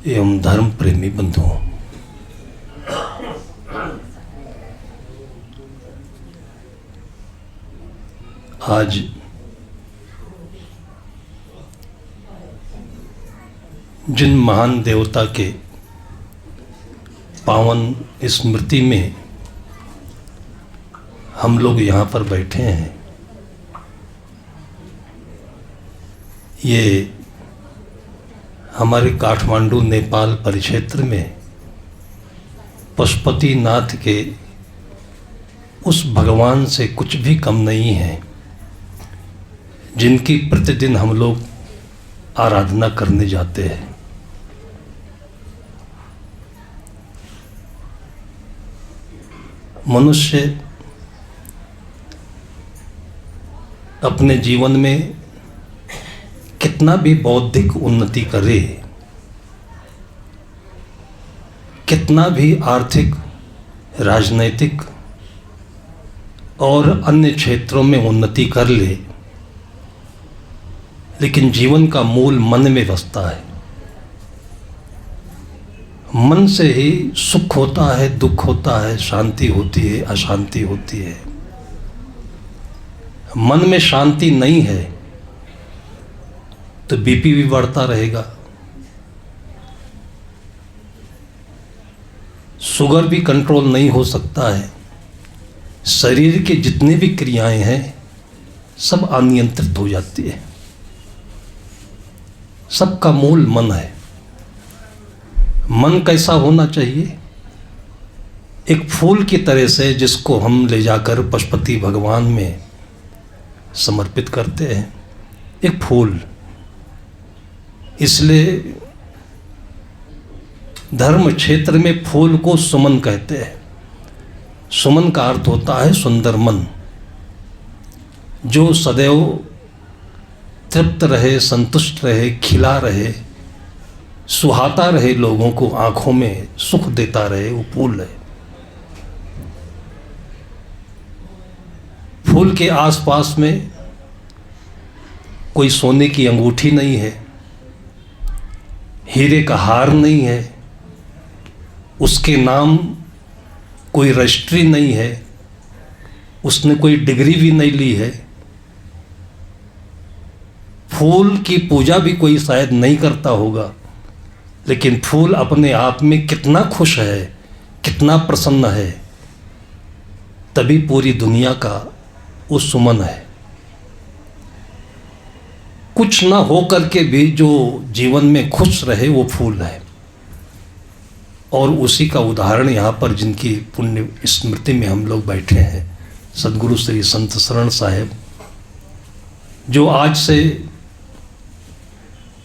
एवं धर्म प्रेमी बंधुओं, आज जिन महान देवता के पावन स्मृति में हम लोग यहाँ पर बैठे हैं, ये हमारे काठमांडू नेपाल परिक्षेत्र में पशुपतिनाथ के उस भगवान से कुछ भी कम नहीं है जिनकी प्रतिदिन हम लोग आराधना करने जाते हैं। मनुष्य अपने जीवन में कितना भी बौद्धिक उन्नति करे, कितना भी आर्थिक, राजनैतिक और अन्य क्षेत्रों में उन्नति कर ले, लेकिन जीवन का मूल मन में बसता है। मन से ही सुख होता है, दुख होता है, शांति होती है, अशांति होती है। मन में शांति नहीं है तो बीपी भी बढ़ता रहेगा, शुगर भी कंट्रोल नहीं हो सकता है, शरीर के जितने भी क्रियाएं हैं सब अनियंत्रित हो जाती है। सबका मूल मन है। मन कैसा होना चाहिए? एक फूल की तरह से, जिसको हम ले जाकर पशुपति भगवान में समर्पित करते हैं। एक फूल, इसलिए धर्म क्षेत्र में फूल को सुमन कहते हैं। सुमन का अर्थ होता है सुंदर मन, जो सदैव तृप्त रहे, संतुष्ट रहे, खिला रहे, सुहाता रहे, लोगों को आंखों में सुख देता रहे, वो फूल है। फूल के आसपास में कोई सोने की अंगूठी नहीं है, हीरे का हार नहीं है, उसके नाम कोई रजिस्ट्री नहीं है, उसने कोई डिग्री भी नहीं ली है। फूल की पूजा भी कोई शायद नहीं करता होगा, लेकिन फूल अपने आप में कितना खुश है, कितना प्रसन्न है, तभी पूरी दुनिया का वो सुमन है। कुछ ना हो करके भी जो जीवन में खुश रहे वो फूल है। और उसी का उदाहरण यहाँ पर जिनकी पुण्य स्मृति में हम लोग बैठे हैं, सद्गुरु श्री संत शरण साहेब, जो आज से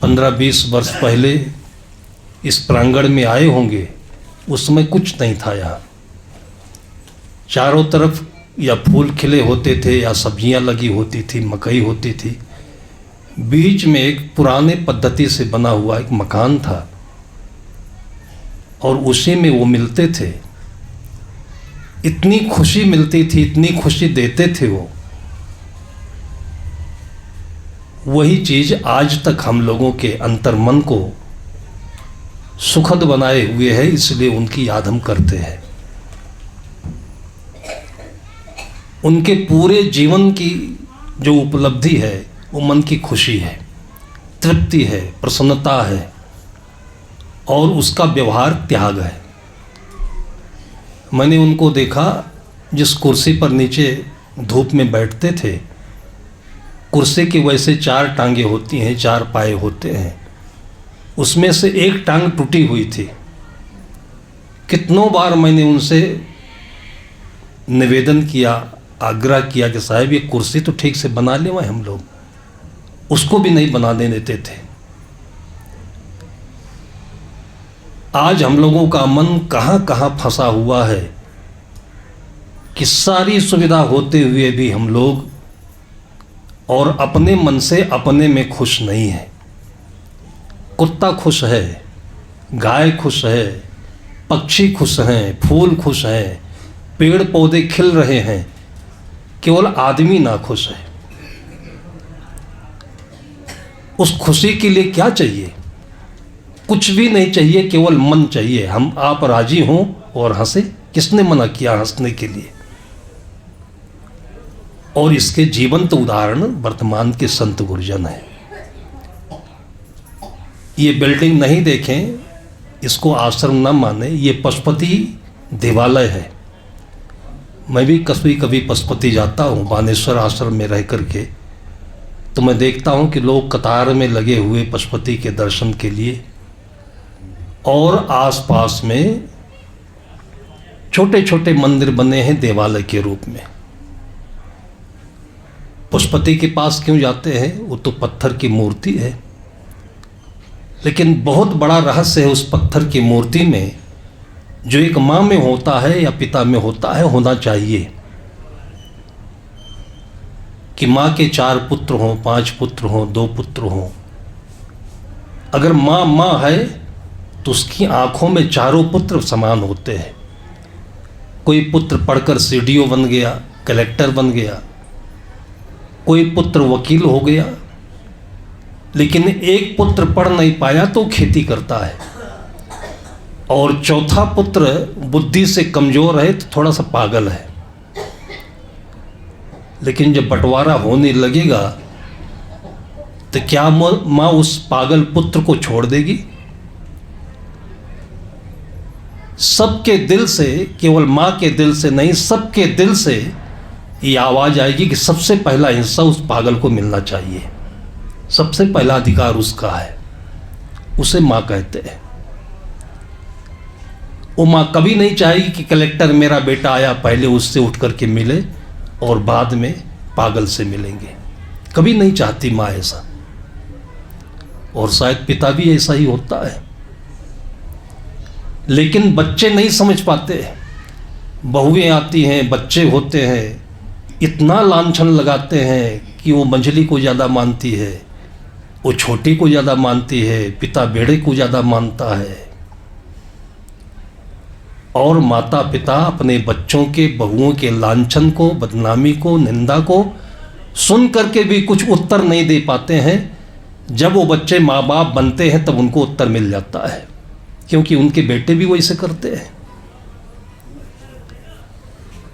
15-20 वर्ष पहले इस प्रांगण में आए होंगे। उसमें कुछ नहीं था। यहाँ चारों तरफ या फूल खिले होते थे या सब्जियां लगी होती थी, मकई होती थी। बीच में एक पुराने पद्धति से बना हुआ एक मकान था और उसी में वो मिलते थे। इतनी खुशी मिलती थी, इतनी खुशी देते थे वो। वही चीज आज तक हम लोगों के अंतर्मन को सुखद बनाए हुए है, इसलिए उनकी याद हम करते हैं। उनके पूरे जीवन की जो उपलब्धि है वो मन की खुशी है, तृप्ति है, प्रसन्नता है और उसका व्यवहार त्याग है। मैंने उनको देखा, जिस कुर्सी पर नीचे धूप में बैठते थे, कुर्सी की वैसे 4 टांगे होती हैं, 4 पाए होते हैं, उसमें से एक टांग टूटी हुई थी। कितनों बार मैंने उनसे निवेदन किया, आग्रह किया कि साहब ये कुर्सी तो ठीक से बना ले, हम लोग उसको भी नहीं बनाने देते थे। आज हम लोगों का मन कहाँ कहाँ फंसा हुआ है कि सारी सुविधा होते हुए भी हम लोग और अपने मन से अपने में खुश नहीं है। कुत्ता खुश है, गाय खुश है, पक्षी खुश हैं, फूल खुश हैं, पेड़ पौधे खिल रहे हैं, केवल आदमी ना खुश है। उस खुशी के लिए क्या चाहिए? कुछ भी नहीं चाहिए, केवल मन चाहिए। हम आप राजी हों और हंसे। किसने मना किया हंसने के लिए? और इसके जीवंत उदाहरण वर्तमान के संत गुरुजन हैं। ये बिल्डिंग नहीं देखें, इसको आश्रम न माने, ये पशुपति देवालय है। मैं भी कभी पशुपति जाता हूँ बानेश्वर आश्रम में रह करके, तो मैं देखता हूँ कि लोग कतार में लगे हुए पशुपति के दर्शन के लिए, और आसपास में छोटे छोटे मंदिर बने हैं देवालय के रूप में। पशुपति के पास क्यों जाते हैं? वो तो पत्थर की मूर्ति है, लेकिन बहुत बड़ा रहस्य है उस पत्थर की मूर्ति में, जो एक माँ में होता है या पिता में होता है, होना चाहिए। कि माँ के 4 पुत्र हों, 5 पुत्र हों, 2 पुत्र हों, अगर माँ है तो उसकी आंखों में चारों पुत्र समान होते हैं। कोई पुत्र पढ़कर सीडीओ बन गया, कलेक्टर बन गया, कोई पुत्र वकील हो गया, लेकिन एक पुत्र पढ़ नहीं पाया तो खेती करता है, और चौथा पुत्र बुद्धि से कमज़ोर है तो थोड़ा सा पागल है। लेकिन जब बंटवारा होने लगेगा तो क्या माँ उस पागल पुत्र को छोड़ देगी? सबके दिल से, केवल माँ के दिल से नहीं, सबके दिल से ये आवाज़ आएगी कि सबसे पहला हिस्सा उस पागल को मिलना चाहिए, सबसे पहला अधिकार उसका है। उसे माँ कहते हैं। वो माँ कभी नहीं चाहेगी कि कलेक्टर मेरा बेटा आया, पहले उससे उठ करके मिले और बाद में पागल से मिलेंगे। कभी नहीं चाहती माँ ऐसा, और शायद पिता भी ऐसा ही होता है। लेकिन बच्चे नहीं समझ पाते। बहुएं आती हैं, बच्चे होते हैं, इतना लांछन लगाते हैं कि वो मंझली को ज़्यादा मानती है, वो छोटी को ज़्यादा मानती है, पिता बेड़े को ज़्यादा मानता है। और माता पिता अपने बच्चों के, बहुओं के लांछन को, बदनामी को, निंदा को सुन करके भी कुछ उत्तर नहीं दे पाते हैं। जब वो बच्चे माँ बाप बनते हैं तब उनको उत्तर मिल जाता है, क्योंकि उनके बेटे भी वैसे करते हैं।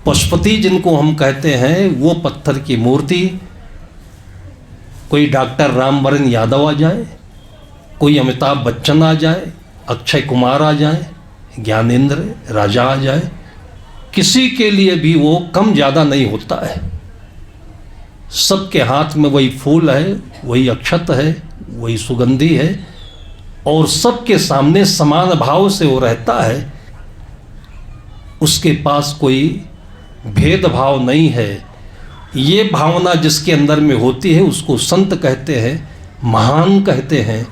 पशुपति जिनको हम कहते हैं, वो पत्थर की मूर्ति, कोई डॉक्टर रामवरण यादव आ जाए, कोई अमिताभ बच्चन आ जाए, अक्षय कुमार आ जाए, ज्ञानेंद्र राजा आ जाए, किसी के लिए भी वो कम ज़्यादा नहीं होता है। सबके हाथ में वही फूल है, वही अक्षत है, वही सुगंधी है, और सबके सामने समान भाव से वो रहता है। उसके पास कोई भेदभाव नहीं है। ये भावना जिसके अंदर में होती है उसको संत कहते हैं, महान कहते हैं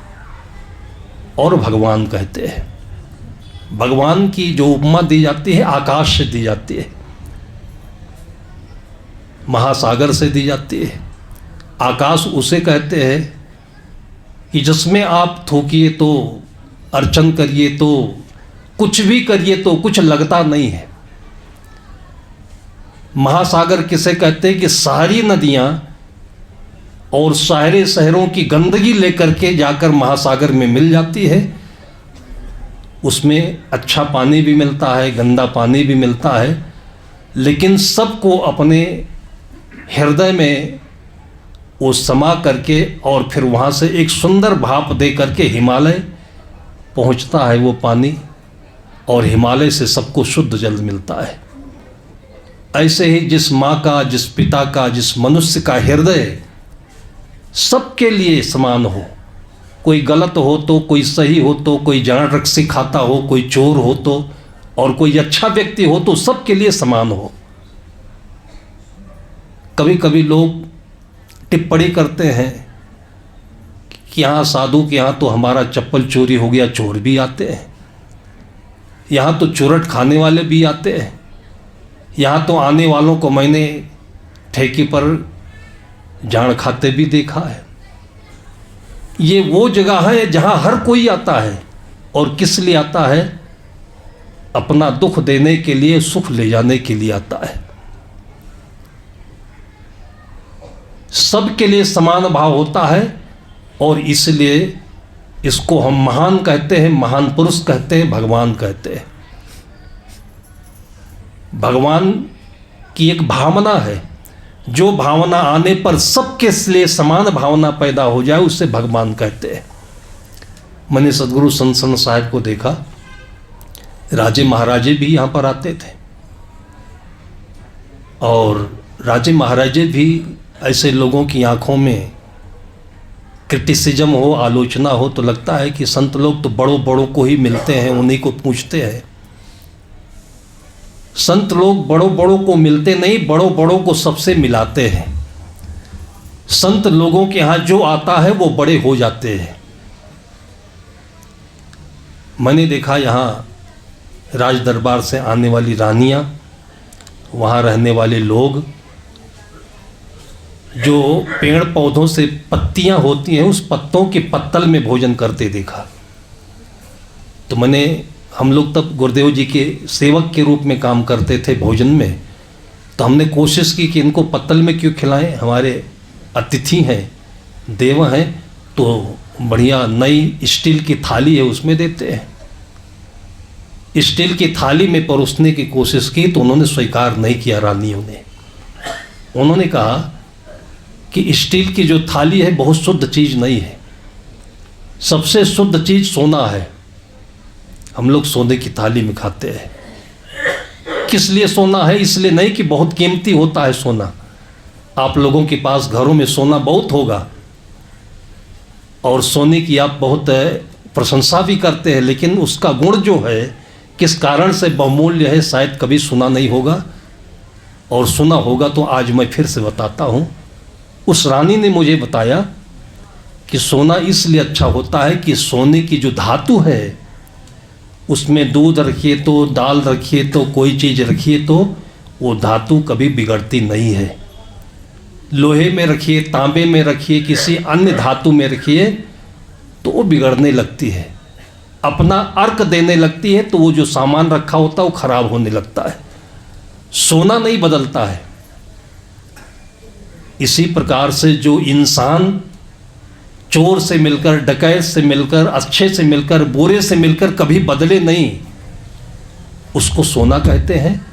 और भगवान कहते हैं। भगवान की जो उपमा दी जाती है आकाश से दी जाती है, महासागर से दी जाती है। आकाश उसे कहते हैं कि जिसमें आप थूकिए तो, अर्चन करिए तो, कुछ भी करिए तो कुछ लगता नहीं है। महासागर किसे कहते हैं कि सारी नदियाँ और सारे शहरों की गंदगी लेकर के जाकर महासागर में मिल जाती है। उसमें अच्छा पानी भी मिलता है, गंदा पानी भी मिलता है, लेकिन सबको अपने हृदय में वो समा करके और फिर वहाँ से एक सुंदर भाप दे करके हिमालय पहुँचता है वो पानी, और हिमालय से सबको शुद्ध जल मिलता है। ऐसे ही जिस माँ का, जिस पिता का, जिस मनुष्य का हृदय सबके लिए समान हो, कोई गलत हो तो, कोई सही हो तो, कोई जान रक्सी खाता हो, कोई चोर हो तो, और कोई अच्छा व्यक्ति हो तो, सबके लिए समान हो। कभी कभी लोग टिप्पणी करते हैं कि यहाँ साधु के यहाँ तो हमारा चप्पल चोरी हो गया, चोर भी आते हैं, यहाँ तो चुरट खाने वाले भी आते हैं, यहाँ तो आने वालों को मैंने ठेके पर जान खाते भी देखा है। ये वो जगह है जहाँ हर कोई आता है, और किस लिए आता है? अपना दुख देने के लिए, सुख ले जाने के लिए आता है। सबके लिए समान भाव होता है, और इसलिए इसको हम महान कहते हैं, महान पुरुष कहते हैं, भगवान कहते हैं। भगवान की एक भावना है, जो भावना आने पर सबके लिए समान भावना पैदा हो जाए उसे भगवान कहते हैं। मैंने सदगुरु संत साहब को देखा, राजे महाराजे भी यहाँ पर आते थे और राजे महाराजे भी ऐसे लोगों की आंखों में क्रिटिसिज्म हो, आलोचना हो तो लगता है कि संत लोग तो बड़ों बड़ों को ही मिलते हैं, उन्हीं को पूछते हैं। संत लोग बड़ों बड़ों को मिलते नहीं, बड़ों बड़ों को सबसे मिलाते हैं। संत लोगों के यहाँ जो आता है वो बड़े हो जाते हैं। मैंने देखा यहाँ राज दरबार से आने वाली रानियाँ, वहाँ रहने वाले लोग, जो पेड़ पौधों से पत्तियाँ होती हैं उस पत्तों के पत्तल में भोजन करते देखा। तो हम लोग तब गुरुदेव जी के सेवक के रूप में काम करते थे भोजन में, तो हमने कोशिश की कि इनको पत्तल में क्यों खिलाएं, हमारे अतिथि हैं, देव हैं, तो बढ़िया नई स्टील की थाली है उसमें देते हैं। स्टील की थाली में परोसने की कोशिश की तो उन्होंने स्वीकार नहीं किया रानियों ने। उन्होंने कहा कि स्टील की जो थाली है बहुत शुद्ध चीज़ नहीं है, सबसे शुद्ध चीज़ सोना है। हम लोग सोने की थाली में खाते हैं। किस लिए सोना है? इसलिए नहीं कि बहुत कीमती होता है सोना। आप लोगों के पास घरों में सोना बहुत होगा और सोने की आप बहुत प्रशंसा भी करते हैं, लेकिन उसका गुण जो है किस कारण से बहुमूल्य है शायद कभी सुना नहीं होगा, और सुना होगा तो आज मैं फिर से बताता हूँ। उस रानी ने मुझे बताया कि सोना इसलिए अच्छा होता है कि सोने की जो धातु है उसमें दूध रखिए तो, दाल रखिए तो, कोई चीज़ रखिए तो वो धातु कभी बिगड़ती नहीं है। लोहे में रखिए, तांबे में रखिए, किसी अन्य धातु में रखिए तो वो बिगड़ने लगती है, अपना अर्क देने लगती है, तो वो जो सामान रखा होता है वो खराब होने लगता है। सोना नहीं बदलता है। इसी प्रकार से जो इंसान चोर से मिलकर, डकैत से मिलकर, अच्छे से मिलकर, बुरे से मिलकर कभी बदले नहीं, उसको सोना कहते हैं।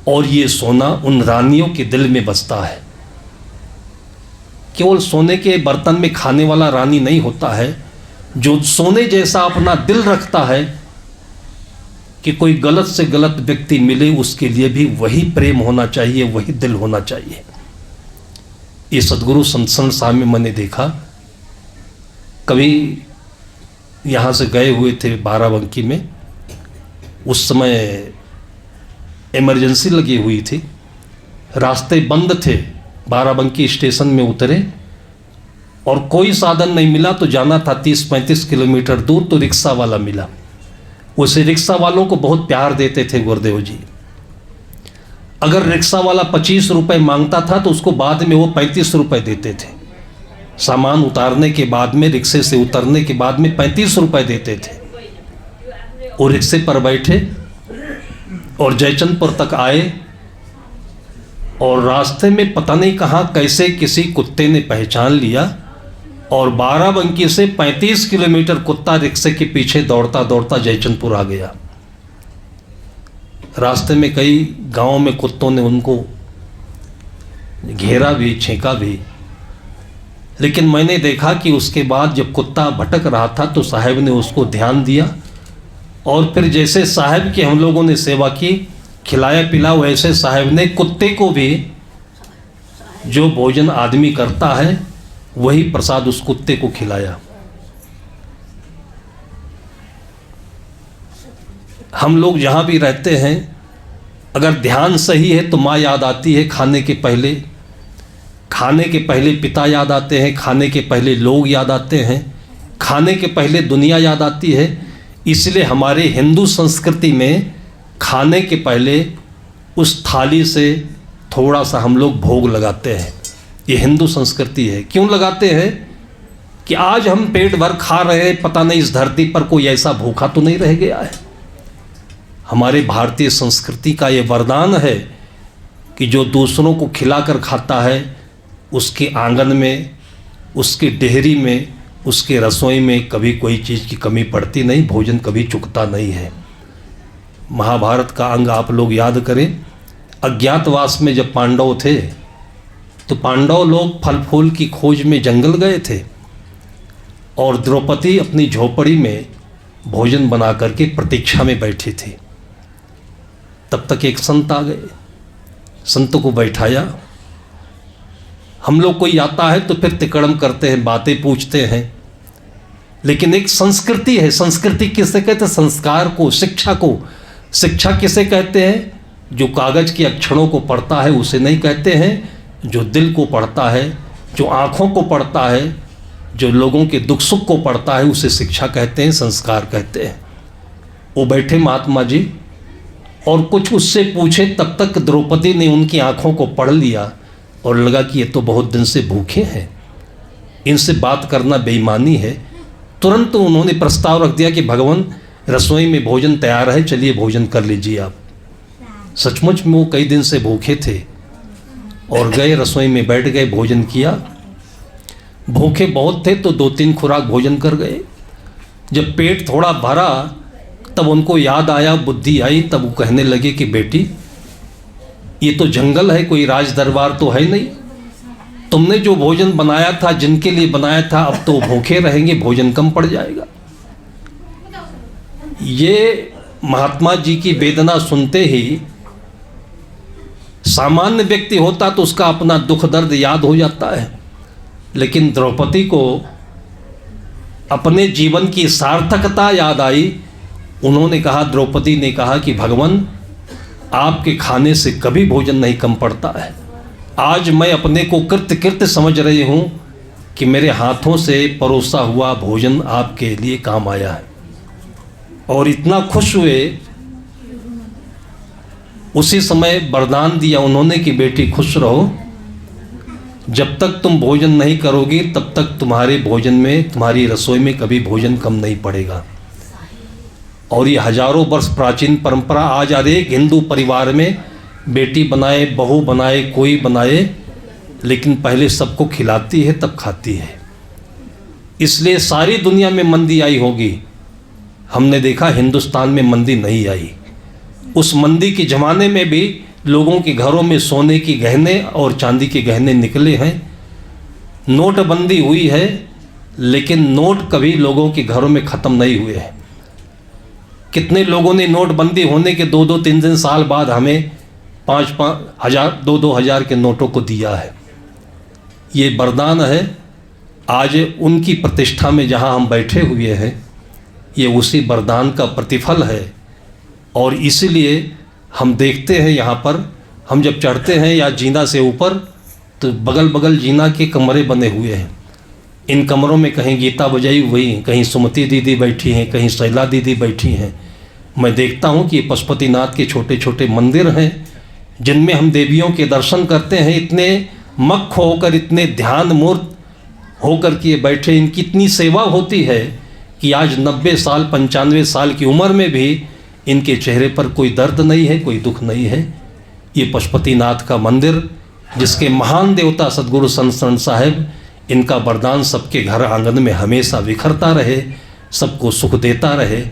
और ये सोना उन रानियों के दिल में बसता है। केवल सोने के बर्तन में खाने वाला रानी नहीं होता है, जो सोने जैसा अपना दिल रखता है कि कोई गलत से गलत व्यक्ति मिले उसके लिए भी वही प्रेम होना चाहिए, वही दिल होना चाहिए। ये सदगुरु संत साहब में मैंने देखा। कभी यहाँ से गए हुए थे बाराबंकी में, उस समय इमरजेंसी लगी हुई थी, रास्ते बंद थे, बाराबंकी स्टेशन में उतरे और कोई साधन नहीं मिला, तो जाना था 30-35 किलोमीटर दूर, तो रिक्शा वाला मिला। उसे रिक्शा वालों को बहुत प्यार देते थे गुरुदेव जी। अगर रिक्शा वाला 25 रुपये मांगता था तो उसको बाद में वो 35 रुपये देते थे। सामान उतारने के बाद में, रिक्शे से उतरने के बाद में 35 रुपये देते थे। वो रिक्शे पर बैठे और जयचंदपुर तक आए और रास्ते में पता नहीं कहाँ कैसे किसी कुत्ते ने पहचान लिया और बाराबंकी से 35 किलोमीटर कुत्ता रिक्शे के पीछे दौड़ता दौड़ता जयचंदपुर आ गया। रास्ते में कई गांवों में कुत्तों ने उनको घेरा भी, छेका भी, लेकिन मैंने देखा कि उसके बाद जब कुत्ता भटक रहा था तो साहब ने उसको ध्यान दिया और फिर जैसे साहब की हम लोगों ने सेवा की, खिलाया पिलाया, वैसे साहब ने कुत्ते को भी जो भोजन आदमी करता है वही प्रसाद उस कुत्ते को खिलाया। हम लोग जहाँ भी रहते हैं, अगर ध्यान सही है तो माँ याद आती है खाने के पहले, खाने के पहले पिता याद आते हैं, खाने के पहले लोग याद आते हैं, खाने के पहले दुनिया याद आती है। इसलिए हमारे हिंदू संस्कृति में खाने के पहले उस थाली से थोड़ा सा हम लोग भोग लगाते हैं। ये हिंदू संस्कृति है। क्यों लगाते हैं? कि आज हम पेट भर खा रहे हैं, पता नहीं इस धरती पर कोई ऐसा भूखा तो नहीं रह गया है। हमारे भारतीय संस्कृति का ये वरदान है कि जो दूसरों को खिलाकर खाता है, उसके आंगन में, उसकी डेहरी में, उसके रसोई में कभी कोई चीज़ की कमी पड़ती नहीं, भोजन कभी चुकता नहीं है। महाभारत का अंग आप लोग याद करें, अज्ञातवास में जब पांडव थे तो पांडव लोग फल फूल की खोज में जंगल गए थे और द्रौपदी अपनी झोपड़ी में भोजन बना करके प्रतीक्षा में बैठी थी। तब तक एक संत आ गए, संत को बैठाया। हम लोग कोई आता है तो फिर तिकड़म करते हैं, बातें पूछते हैं, लेकिन एक संस्कृति है। संस्कृति किसे कहते हैं? संस्कार को, शिक्षा को। शिक्षा किसे कहते हैं? जो कागज के अक्षरों को पढ़ता है उसे नहीं कहते हैं, जो दिल को पढ़ता है, जो आँखों को पढ़ता है, जो लोगों के दुख सुख को पढ़ता है, उसे शिक्षा कहते हैं, संस्कार कहते हैं। वो बैठे महात्मा जी और कुछ उससे पूछे, तब तक द्रौपदी ने उनकी आँखों को पढ़ लिया और लगा कि ये तो बहुत दिन से भूखे हैं, इनसे बात करना बेईमानी है। तुरंत उन्होंने प्रस्ताव रख दिया कि भगवान रसोई में भोजन तैयार है, चलिए भोजन कर लीजिए आप। सचमुच में वो कई दिन से भूखे थे और गए, रसोई में बैठ गए, भोजन किया। भूखे बहुत थे तो 2-3 खुराक भोजन कर गए। जब पेट थोड़ा भरा तब उनको याद आया, बुद्धि आई, तब वो कहने लगे कि बेटी ये तो जंगल है, कोई राज दरबार तो है नहीं। तुमने जो भोजन बनाया था, जिनके लिए बनाया था, अब तो भूखे रहेंगे, भोजन कम पड़ जाएगा। ये महात्मा जी की वेदना सुनते ही सामान्य व्यक्ति होता तो उसका अपना दुख दर्द याद हो जाता है, लेकिन द्रौपदी को अपने जीवन की सार्थकता याद आई। उन्होंने कहा, द्रौपदी ने कहा कि भगवान आपके खाने से कभी भोजन नहीं कम पड़ता है। आज मैं अपने को कृत्य समझ रही हूँ कि मेरे हाथों से परोसा हुआ भोजन आपके लिए काम आया है। और इतना खुश हुए, उसी समय वरदान दिया उन्होंने कि बेटी खुश रहो, जब तक तुम भोजन नहीं करोगी तब तक तुम्हारे भोजन में, तुम्हारी रसोई में कभी भोजन कम नहीं पड़ेगा। और ये हजारों वर्ष प्राचीन परंपरा आज हर एक हिंदू परिवार में बेटी बनाए, बहू बनाए, कोई बनाए, लेकिन पहले सबको खिलाती है तब खाती है। इसलिए सारी दुनिया में मंदी आई होगी, हमने देखा हिंदुस्तान में मंदी नहीं आई। उस मंदी के ज़माने में भी लोगों के घरों में सोने के गहने और चांदी के गहने निकले हैं। नोटबंदी हुई है, लेकिन नोट कभी लोगों के घरों में ख़त्म नहीं हुए हैं। कितने लोगों ने नोटबंदी होने के 2-2, 3-3 साल बाद हमें 5-5 हज़ार, 2-2 हज़ार के नोटों को दिया है। ये वरदान है। आज उनकी प्रतिष्ठा में जहाँ हम बैठे हुए हैं, ये उसी वरदान का प्रतिफल है। और इसीलिए हम देखते हैं यहाँ पर, हम जब चढ़ते हैं या जीना से ऊपर, तो बगल बगल जीना के कमरे बने हुए हैं। इन कमरों में कहीं गीता बजाई हुई, कहीं सुमति दीदी बैठी हैं, कहीं शैला दीदी बैठी हैं। मैं देखता हूँ कि पशुपतिनाथ के छोटे छोटे मंदिर हैं जिनमें हम देवियों के दर्शन करते हैं। इतने मक्ख होकर, इतने ध्यान मूर्त होकर के बैठे, इनकी इतनी सेवा होती है कि आज 90 साल 95 साल की उम्र में भी इनके चेहरे पर कोई दर्द नहीं है, कोई दुख नहीं है। ये पशुपतिनाथ का मंदिर, जिसके महान देवता सदगुरु संत साहेब, इनका वरदान सबके घर आंगन में हमेशा बिखरता रहे, सबको सुख देता रहे।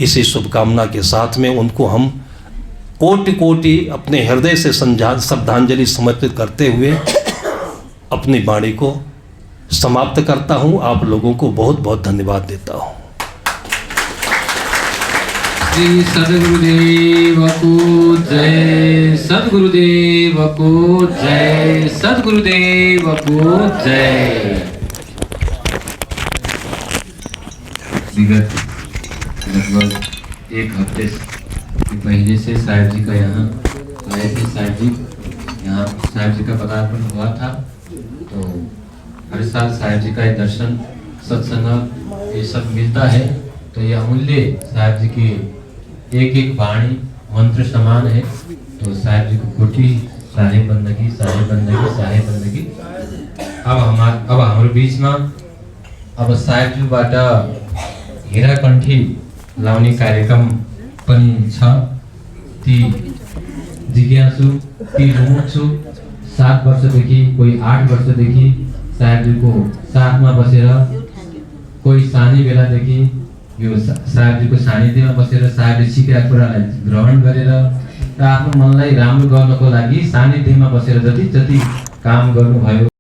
इसी शुभकामना के साथ में उनको हम कोटि कोटि अपने हृदय से श्रद्धांजलि समर्पित करते हुए अपनी वाणी को समाप्त करता हूँ। आप लोगों को बहुत बहुत धन्यवाद देता हूँ। श्री सद्गुरुदेव को जय, सद्गुरुदेव को जय, सद्गुरुदेव को जय। विगत लगभग 1 हफ्ते पहले से साहिब जी का यहाँ आए थे। साहिब जी यहाँ, साहिब जी का पदार्पण हुआ था। तो हर साल साहिब जी का ये दर्शन, सत्संग, ये सब मिलता है। तो ये अमूल्य साहिब जी की एक एक वाणी मंत्र समान है। तो साहिब जी को कोटि साहेब बंदगी, साहेब बंदगी, साहेब बंदगी। अब हमारे बीच में अब साहिब जी बाट हीराकण्ठी लाउने कार्यक्रम पनि छ। ती जिज्ञासु, ती रुमुख छु। 7 वर्षदेखि, कोही 8 वर्षदेखि साहिब जी को साथमा बसेर कोही सानै बेलादेखि यो साहेबजीको सानिध्यमा बसेर साहेबले सिकेका कुरालाई ग्रहण गरेर र आफ्नो मनलाई राम्रो गर्नको लागि सानिध्यमा बसेर जति जति काम गर्नुभयो